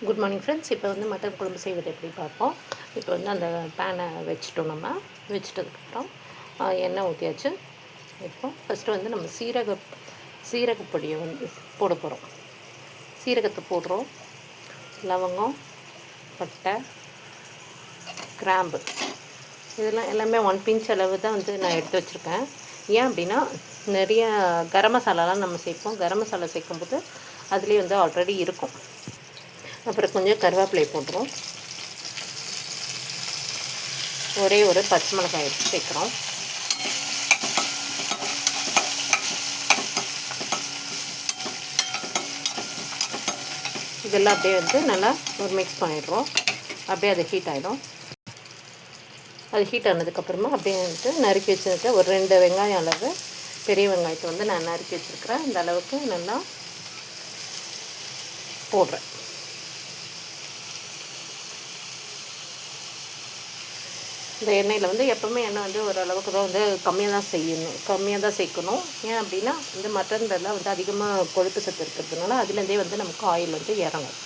Good morning friends. இப்போ வந்து mutton குழம்பு செய்வது எப்படி பார்ப்போம். இப்போ வந்து அந்த பேனை வச்சுட்டோம். நம்ம வச்சுட்டதுக்கப்புறம் எண்ணெய் ஊற்றியாச்சு. இப்போ ஃபஸ்ட்டு வந்து நம்ம சீரகப்பொடியை வந்து போட போகிறோம். சீரகத்தை போடுறோம். லவங்கம், பட்டை, கிராம்பு இதெல்லாம் எல்லாமே 1 பிஞ்ச் அளவு தான் வந்து நான் எடுத்து வச்சுருக்கேன். ஏன் அப்படின்னா நிறைய கரம் மசாலாலாம் நம்ம சேர்ப்போம். கரம் மசாலா சேர்க்கும்போது அதுலேயே வந்து ஆல்ரெடி இருக்கும். அப்புறம் கொஞ்சம் கருவேப்பிலை போட்டுரும். ஒரே ஒரு பச்சை மிளகாய் எடுத்து சேர்க்குறோம். இதெல்லாம் அப்படியே வந்து நல்லா ஒரு மிக்ஸ் பண்ணிடுறோம். அப்படியே அது ஹீட் ஆகிடும். அது ஹீட் ஆனதுக்கப்புறமா அப்படியே வந்து நறுக்கி வச்சுருக்க ஒரு 2 வெங்காயம் அளவு பெரிய வெங்காயத்தை வந்து நான் நறுக்கி வச்சுருக்கிறேன். இந்த அளவுக்கு நல்லா போடுறேன். இந்த எண்ணெயில் வந்து எப்போவுமே எண்ணெய் வந்து ஓரளவுக்கு தான் வந்து கம்மியாக தான் சேர்க்கணும். ஏன் அப்படின்னா இந்த மட்டன்லாம் வந்து அதிகமாக கொழுப்பு சத்து இருக்கிறதுனால அதுலேருந்தே வந்து நமக்கு ஆயில் வந்து இறங்கும்.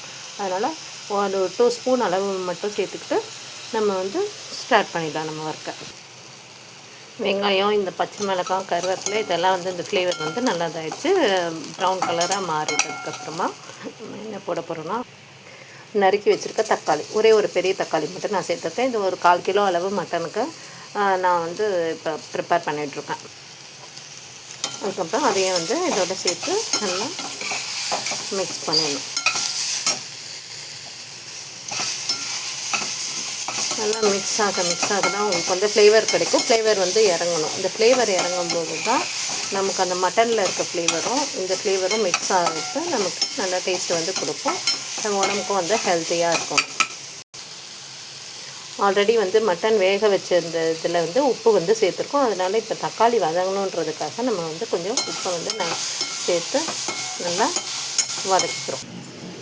அதனால் ஒரு 2 ஸ்பூன் அளவு மட்டும் சேர்த்துக்கிட்டு நம்ம வந்து ஸ்டார்ட் பண்ணிடலாம் நம்ம ஒர்க்கை. வெங்காயம், இந்த பச்சை மிளகாய், கருவேப்பிலை இதெல்லாம் வந்து இந்த ஃப்ளேவர் வந்து நல்லா இதாகிடுச்சு. ப்ரௌன் கலராக மாறிட்டதுக்கப்புறமா நம்ம என்ன போட போகிறோன்னா நறுக்கி வச்சுருக்க தக்காளி, ஒரே ஒரு பெரிய தக்காளி மட்டும் நான் சேர்த்துருக்கேன். இது ஒரு 1/4 கிலோ அளவு மட்டனுக்கு நான் வந்து இப்போ ப்ரிப்பேர் பண்ணிகிட்ருக்கேன். அதுக்கப்புறம் அதையும் வந்து இதோட சேர்த்து நல்லா மிக்ஸ் பண்ணிடணும். நல்லா மிக்ஸ் ஆக தான் உங்களுக்கு வந்து ஃப்ளேவர் கிடைக்கும். ஃப்ளேவர் வந்து இறங்கணும். இந்த ஃப்ளேவர் இறங்கும்போது தான் நமக்கு அந்த மட்டனில் இருக்க ஃப்ளேவரும் இந்த ஃப்ளேவரும் மிக்ஸ் ஆகிட்டு நமக்கு நல்லா டேஸ்ட் வந்து கொடுக்கும். நம்ம உடம்புக்கும் வந்து ஹெல்த்தியாக இருக்கும். ஆல்ரெடி வந்து மட்டன் வேக வச்சிருந்த இதில் வந்து உப்பு வந்து சேர்த்துருக்கோம். அதனால் இப்போ தக்காளி வதங்கணுன்றதுக்காக நம்ம வந்து கொஞ்சம் உப்பை வந்து சேர்த்து நல்லா வதக்கிக்கிறோம்.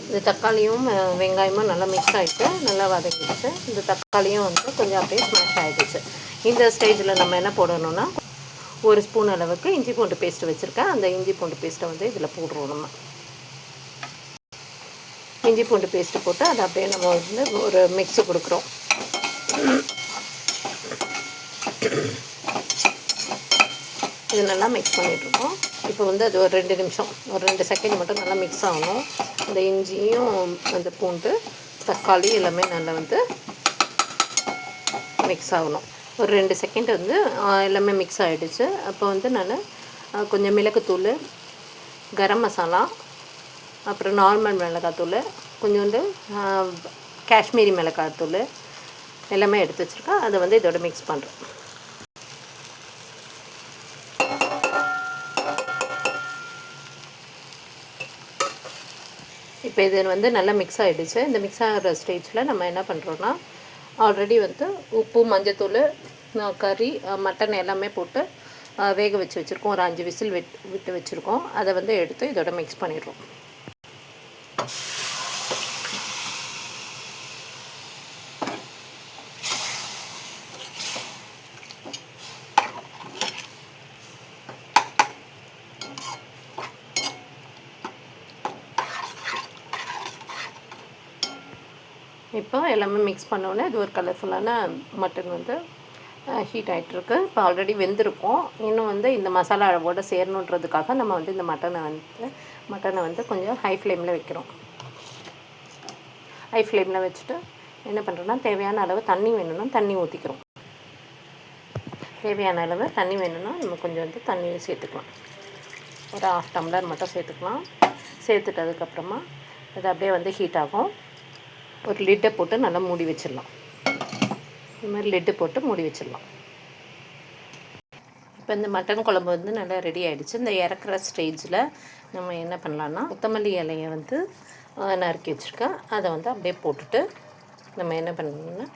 இந்த தக்காளியும் வெங்காயமும் நல்லா மிக்ஸ் ஆகிட்டு நல்லா வதங்கிடுச்சு. இந்த தக்காளியும் வந்து கொஞ்சம் அப்படியே ஸ்மாஷ் ஆகிடுச்சு. இந்த ஸ்டேஜில் நம்ம என்ன போடணும்னா 1 ஸ்பூன் அளவுக்கு இஞ்சி பூண்டு பேஸ்ட்டு வச்சுருக்கேன். அந்த இஞ்சி பூண்டு பேஸ்ட்டை வந்து இதில் போடுறோம். நம்ம இஞ்சி பூண்டு பேஸ்ட்டு போட்டு அதை அப்படியே நம்ம வந்து ஒரு மிக்ஸு கொடுக்குறோம். இது நல்லா மிக்ஸ் பண்ணிகிட்ருக்கோம். இப்போ வந்து அது ஒரு 2 நிமிஷம், ஒரு 2 செகண்ட் மட்டும் நல்லா மிக்ஸ் ஆகணும். இந்த இஞ்சியும் அந்த பூண்டு, தக்காளி எல்லாமே நல்லா வந்து மிக்ஸ் ஆகணும். ஒரு 2 செகண்ட் வந்து எல்லாமே மிக்ஸ் ஆகிடுச்சு. அப்போ வந்து நான் கொஞ்சம் மிளகுத்தூள், கரம் மசாலா, அப்புறம் நார்மல் மிளகாத்தூள், கொஞ்சோண்டு காஷ்மீரி மிளகாத்தூள் எல்லாமே எடுத்து வச்சுருக்கேன். அதை வந்து இதோட மிக்ஸ் பண்ணுறேன். இப்போ இது வந்து நல்லா மிக்ஸ் ஆகிடுச்சு. இந்த மிக்ஸ் ஆகிற ஸ்டேஜில் நம்ம என்ன பண்ணுறோன்னா ஆல்ரெடி வந்து உப்பு, மஞ்சத்தூள், கறி, மட்டன் எல்லாமே போட்டு வேக வச்சு வச்சுருக்கோம். ஒரு 5 விசில் விட்டு வச்சுருக்கோம். அதை வந்து எடுத்து இதோட மிக்ஸ் பண்ணிடுறோம். இப்போ எல்லாமே மிக்ஸ் பண்ணோன்னே இது ஒரு கலர்ஃபுல்லான மட்டன் வந்து ஹீட் ஆகிட்டுருக்கு. இப்போ ஆல்ரெடி வெந்திருக்கும். இன்னும் வந்து இந்த மசாலா அளவோடு சேரணுன்றதுக்காக நம்ம வந்து இந்த மட்டனை வந்து கொஞ்சம் ஹை ஃப்ளேமில் வைக்கிறோம். ஹை ஃப்ளேமில் வச்சுட்டு என்ன பண்ணுறோன்னா தேவையான அளவு தண்ணி வேணும்னா தண்ணி ஊற்றிக்கிறோம். தேவையான அளவு தண்ணி வேணும்னா நம்ம கொஞ்சம் வந்து தண்ணி சேர்த்துக்கலாம். ஒரு 1/2 டம்ளர் மட்டும் சேர்த்துக்கலாம். சேர்த்துட்டதுக்கப்புறமா அது அப்படியே வந்து ஹீட் ஆகும். ஒரு லிட்டை போட்டு நல்லா மூடி வச்சிடலாம். இந்த மாதிரி லிட்டு போட்டு மூடி வச்சிடலாம். இப்போ இந்த மட்டன் குழம்பு வந்து நல்லா ரெடி ஆகிடுச்சு. இந்த இறக்குற ஸ்டேஜில் நம்ம என்ன பண்ணலான்னா கொத்தமல்லி இலையை வந்து நறுக்கி வச்சுருக்கேன். அதை வந்து அப்படியே போட்டுட்டு நம்ம என்ன பண்ணணும்னா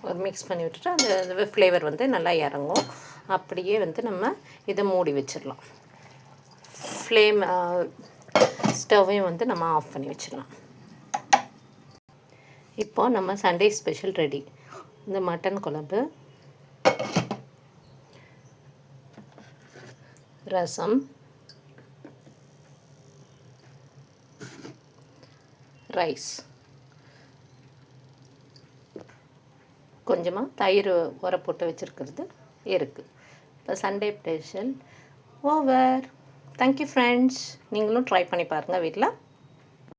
ஒரு மிக்ஸ் பண்ணி விட்டுட்டு அந்த ஃப்ளேவர் வந்து நல்லா இறங்கும். அப்படியே வந்து நம்ம இதை மூடி வச்சிடலாம். ஃப்ளேம் ஸ்டவ்வையும் வந்து நம்ம ஆஃப் பண்ணி வச்சிடலாம். இப்போ நம்ம சண்டே ஸ்பெஷல் ரெடி. இந்த மட்டன் குழம்பு, ரசம், ரைஸ், கொஞ்சமாக தயிர் உர போட்டு வச்சுருக்கிறது இருக்குது. இப்போ Sunday special over. Thank you friends. நீங்களும் ட்ரை பண்ணி பாருங்கள் வீட்டில்.